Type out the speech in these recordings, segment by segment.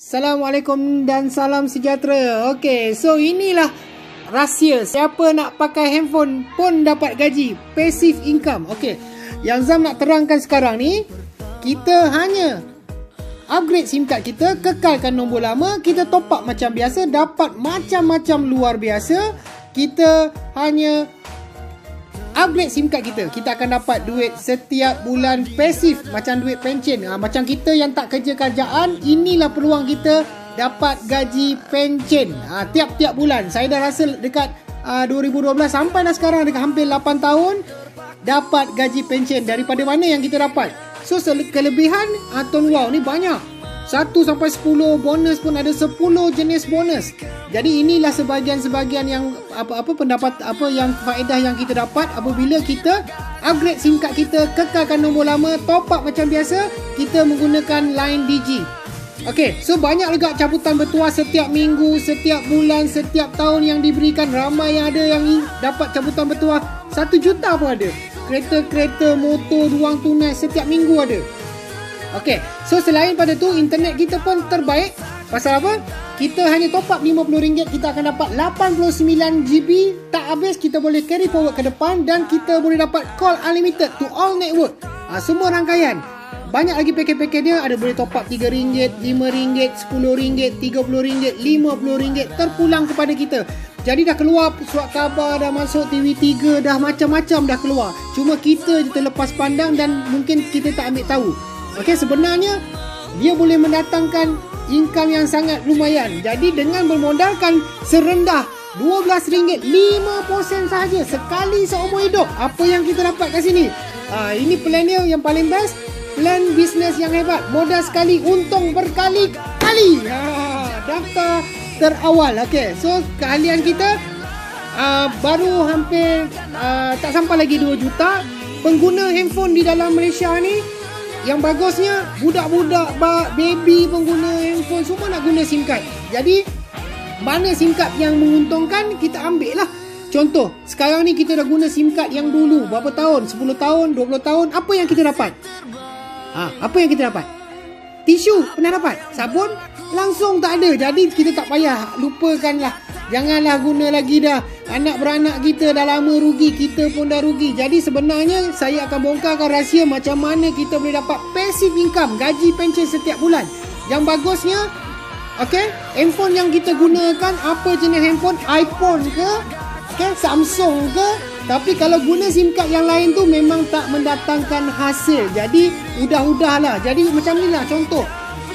Assalamualaikum dan salam sejahtera. Okey, so inilah rahsia siapa nak pakai handphone pun dapat gaji, passive income. Okey, yang Zam nak terangkan sekarang ni, kita hanya upgrade SIM card kita, kekalkan nombor lama, kita top up macam biasa, dapat macam-macam luar biasa. Kita hanya upgrade SIM card kita, kita akan dapat duit setiap bulan pasif, macam duit pencen. Macam kita yang tak kerja kerjaan, inilah peluang kita dapat gaji pencen tiap-tiap bulan. Saya dah rasa dekat 2012 sampai dah sekarang, dekat hampir 8 tahun dapat gaji pencen. Daripada mana yang kita dapat? So kelebihan Ton Wow ni banyak, 1 sampai 10 bonus pun ada, 10 jenis bonus. Jadi inilah sebahagian-sebahagian yang pendapat yang faedah yang kita dapat apabila kita upgrade SIM card kita, kekalkan nombor lama, top up macam biasa, kita menggunakan line Digi. Okey, so banyak juga cabutan bertuah setiap minggu, setiap bulan, setiap tahun yang diberikan. Ramai yang ada yang dapat cabutan bertuah 1 juta pun ada. Kereta-kereta, motor, ruang tunai setiap minggu ada. Okey, so selain pada tu, internet kita pun terbaik. Pasal apa? Kita hanya top up RM50, kita akan dapat 89 GB. Tak habis, kita boleh carry forward ke depan. Dan kita boleh dapat call unlimited to all network. Semua rangkaian. Banyak lagi paket-paket dia. Ada boleh top up RM3, RM5, RM10, RM30, RM50. Terpulang kepada kita. Jadi dah keluar surat khabar, dah masuk TV3, dah macam-macam dah keluar. Cuma kita je terlepas pandang dan mungkin kita tak ambil tahu. Okey, sebenarnya dia boleh mendatangkan income yang sangat lumayan. Jadi dengan bermodalkan serendah RM12, 5% sahaja sekali seumur hidup, apa yang kita dapat kat sini? Ini plan dia yang paling best. Plan bisnes yang hebat. Modal sekali, untung berkali-kali. Daftar terawal. Okey, so keahlian kita baru hampir tak sampai lagi 2 juta. Pengguna handphone di dalam Malaysia ni, yang bagusnya budak-budak, baby pengguna handphone semua nak guna SIM card. Jadi mana SIM card yang menguntungkan, kita ambil lah. Contoh, sekarang ni kita dah guna SIM card yang dulu berapa tahun, 10 tahun, 20 tahun. Apa yang kita dapat? Apa yang kita dapat? Tisu pernah dapat, sabun langsung tak ada. Jadi kita tak payah, lupakanlah. Janganlah guna lagi dah. Anak beranak kita dah lama rugi, kita pun dah rugi. Jadi sebenarnya saya akan bongkarkan rahsia macam mana kita boleh dapat passive income, gaji pencen setiap bulan. Yang bagusnya, okey, handphone yang kita gunakan, apa jenis handphone, iPhone ke, Samsung ke. Tapi kalau guna SIM card yang lain tu memang tak mendatangkan hasil. Jadi udah-udahlah. Jadi macam ni lah contoh.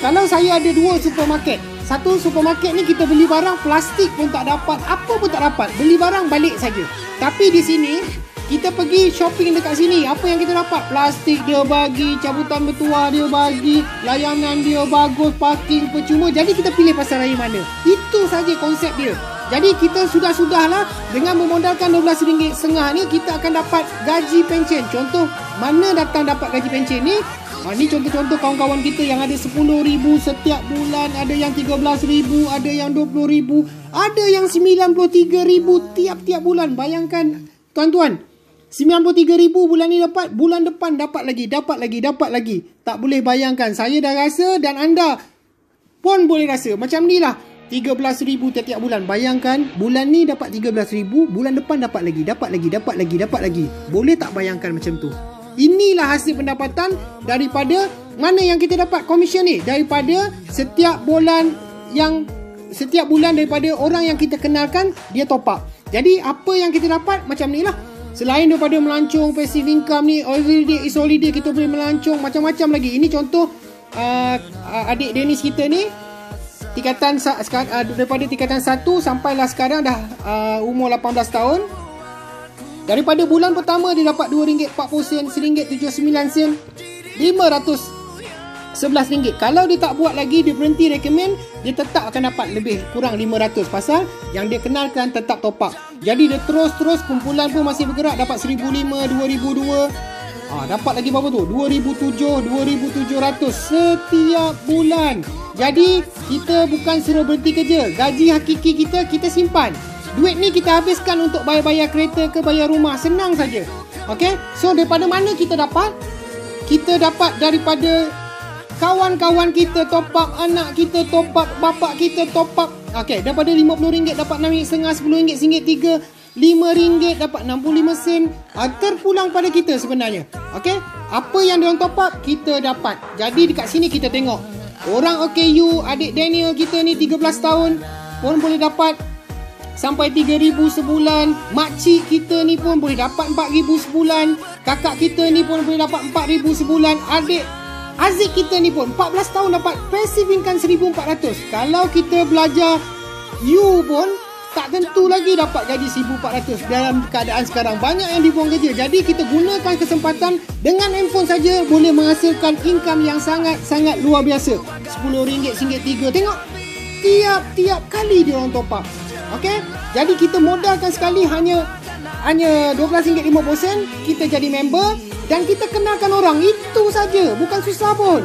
Kalau saya ada 2 supermarket, satu supermarket ni kita beli barang, plastik pun tak dapat, apa pun tak dapat, beli barang balik saja. Tapi di sini kita pergi shopping dekat sini, apa yang kita dapat? Plastik dia bagi, cabutan bertuah dia bagi, layanan dia bagus, parking percuma. Jadi kita pilih pasal raya mana. Itu saja konsep dia. Jadi kita sudah-sudahlah dengan memodalkan RM12.5 ni, kita akan dapat gaji pencen. Contoh mana datang dapat gaji pencen ni? Ni contoh-contoh kawan-kawan kita yang ada RM10,000 setiap bulan, ada yang RM13,000, ada yang RM20,000, ada yang RM93,000 tiap-tiap bulan. Bayangkan tuan-tuan, RM93,000 bulan ni dapat, bulan depan dapat lagi. Tak boleh bayangkan. Saya dah rasa dan anda pun boleh rasa. Macam ni lah, RM13,000 tiap-tiap bulan. Bayangkan bulan ni dapat RM13,000, bulan depan dapat lagi. Boleh tak bayangkan macam tu? Inilah hasil pendapatan daripada mana yang kita dapat komisen ni, daripada setiap bulan daripada orang yang kita kenalkan, dia top up. Jadi apa yang kita dapat macam ni lah. Selain daripada melancong passive income ni, holiday kita boleh melancong macam-macam lagi. Ini contoh adik Dennis kita ni, tingkatan daripada tingkatan 1 sampailah sekarang dah umur 18 tahun. Daripada bulan pertama dia dapat RM2.40, RM1.79, RM511. Kalau dia tak buat lagi, dia berhenti recommend, dia tetap akan dapat lebih kurang RM500. Pasal yang dia kenalkan tetap top up. Jadi dia terus kumpulan pun masih bergerak, dapat RM1,500, RM2,002. Dapat lagi berapa tu? RM2,700, RM2,700 setiap bulan. Jadi kita bukan suruh berhenti kerja. Gaji hakiki kita simpan. Duit ni kita habiskan untuk bayar-bayar kereta ke bayar rumah. Senang saja. Okey? So daripada mana kita dapat? Kita dapat daripada kawan-kawan kita top up, anak kita top up, bapak kita top up. Okey, daripada RM50 dapat RM6.5, RM10 RM3, RM5 dapat 65 sen. Terpulang pada kita sebenarnya. Okey, apa yang diorang top up kita dapat. Jadi dekat sini kita tengok orang OKU, adik Daniel kita ni 13 tahun pun boleh dapat sampai 3,000 sebulan. Makcik kita ni pun boleh dapat 4,000 sebulan. Kakak kita ni pun boleh dapat 4,000 sebulan. Adik Aziz kita ni pun 14 tahun dapat passive income 1,400. Kalau kita belajar you pun tak tentu lagi dapat gaji 1,400 dalam keadaan sekarang. Banyak yang dibuang kerja. Jadi kita gunakan kesempatan dengan handphone saja boleh menghasilkan income yang sangat-sangat luar biasa. RM10, RM3. Tengok tiap kali dia orang top up. Okey, jadi kita modalkan sekali hanya RM12.50, kita jadi member dan kita kenalkan orang. Itu saja, bukan susah pun.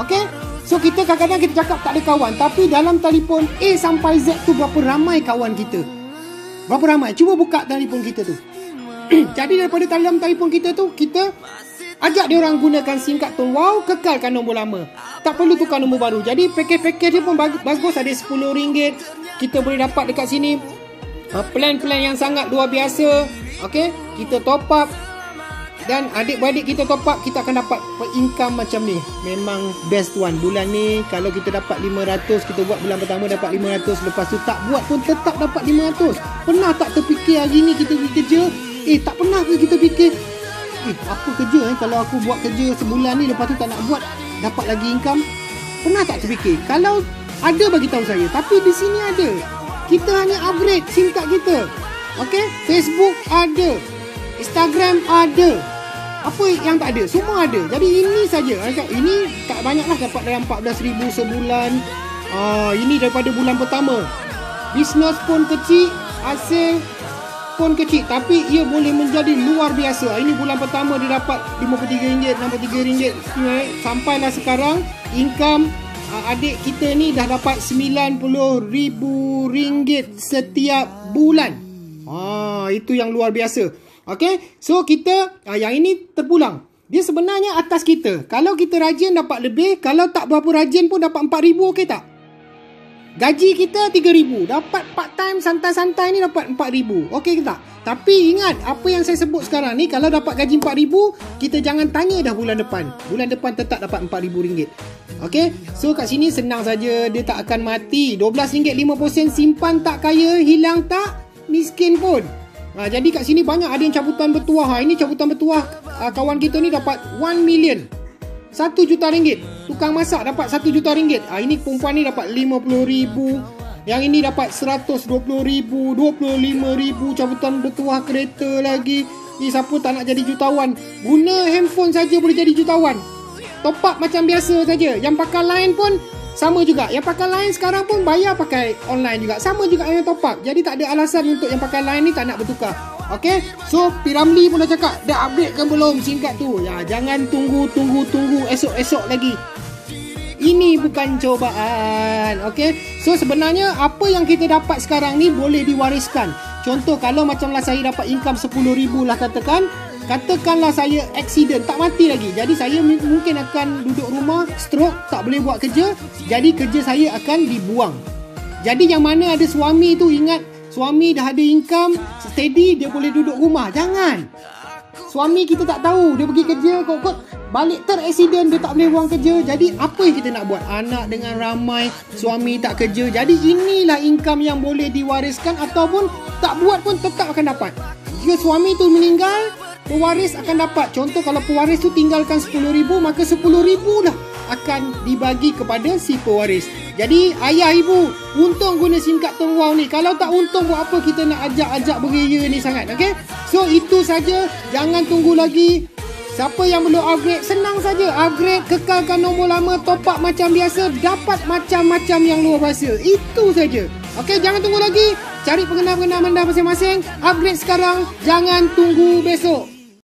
Okey, so kita kadang-kadang kita cakap tak ada kawan, tapi dalam telefon A sampai Z tu berapa ramai kawan kita? Berapa ramai? Cuba buka telefon kita tu. Jadi daripada dalam telefon kita tu, kita ajak dia orang gunakan SIM card tu. Wow, kekalkan nombor lama. Tak perlu tukar nombor baru. Jadi package dia pun bagus. Ada RM10. Kita boleh dapat dekat sini plan-plan yang sangat luar biasa. Okey, kita top up dan adik-beradik kita top up, kita akan dapat income macam ni. Memang best one. Bulan ni kalau kita dapat 500, kita buat bulan pertama dapat 500, lepas tu tak buat pun tetap dapat 500. Pernah tak terfikir hari ni kita pergi kerja? Tak pernah ke kita fikir apa kerja kalau aku buat kerja sebulan ni, lepas tu tak nak buat, dapat lagi income? Pernah tak terfikir? Kalau ada, bagi tahu saya. Tapi di sini ada. Kita hanya upgrade SIM card kita. Okey, Facebook ada, Instagram ada. Apa yang tak ada? Semua ada. Jadi ini saja. Ini tak banyaklah, dapat dalam 14,000 sebulan. Ini daripada bulan pertama. Bisnes pun kecil, hasil pun kecil, tapi ia boleh menjadi luar biasa. Ini bulan pertama dia dapat RM53, RM63. Sampailah sekarang income adik kita ni dah dapat RM90,000 setiap bulan. Itu yang luar biasa. Okey, so kita yang ini terpulang. Dia sebenarnya atas kita. Kalau kita rajin dapat lebih, kalau tak berapa rajin pun dapat RM4,000, okey tak? Gaji kita RM3,000, dapat part time santai-santai ni dapat RM4,000. Okey ke tak? Tapi ingat apa yang saya sebut sekarang ni, kalau dapat gaji RM4,000, kita jangan tanya dah bulan depan. Bulan depan tetap dapat RM4,000. Okey, so kat sini senang saja, dia tak akan mati. RM12.50 simpan tak kaya, hilang tak miskin pun. Jadi kat sini banyak ada yang cabutan bertuah. Ini cabutan bertuah. Kawan kita ni dapat 1 million, RM1 juta. Tukang masak dapat RM1 juta. Ini perempuan ni dapat RM50,000. Yang ini dapat RM120,000, RM25,000. Cabutan bertuah kereta lagi. Siapa tak nak jadi jutawan? Guna handphone saja boleh jadi jutawan. Top up macam biasa saja. Yang pakai line pun sama juga. Yang pakai line sekarang pun bayar pakai online juga. Sama juga yang top up. Jadi tak ada alasan untuk yang pakai line ni tak nak bertukar. Okey, so Piramli pun dah cakap, dah upgrade ke belum SIM card tu? Ya, jangan tunggu esok-esok lagi. Ini bukan cobaan. Okey, so sebenarnya apa yang kita dapat sekarang ni boleh diwariskan. Contoh kalau macamlah saya dapat income RM10,000 lah katakanlah saya accident, tak mati lagi. Jadi saya mungkin akan duduk rumah, stroke, tak boleh buat kerja. Jadi kerja saya akan dibuang. Jadi yang mana ada suami tu, ingat, suami dah ada income steady, dia boleh duduk rumah. Jangan. Suami kita tak tahu, dia pergi kerja, kot balik ter-accident, dia tak boleh buang kerja. Jadi apa yang kita nak buat? Anak dengan ramai, suami tak kerja. Jadi inilah income yang boleh diwariskan, ataupun tak buat pun tetap akan dapat. Jika suami tu meninggal, pewaris akan dapat. Contoh kalau pewaris tu tinggalkan RM10,000, maka RM10,000 lah akan dibagi kepada si pewaris. Jadi ayah ibu, untung guna SIM card Wow ni. Kalau tak untung, buat apa kita nak ajak-ajak beria ni sangat. Okay, so itu saja. Jangan tunggu lagi. Siapa yang belum upgrade, senang saja upgrade, kekalkan nombor lama, top up macam biasa, dapat macam-macam yang luar biasa. Itu saja. Okay, jangan tunggu lagi. Cari pengenal-pengenal anda masing-masing. Upgrade sekarang, jangan tunggu besok.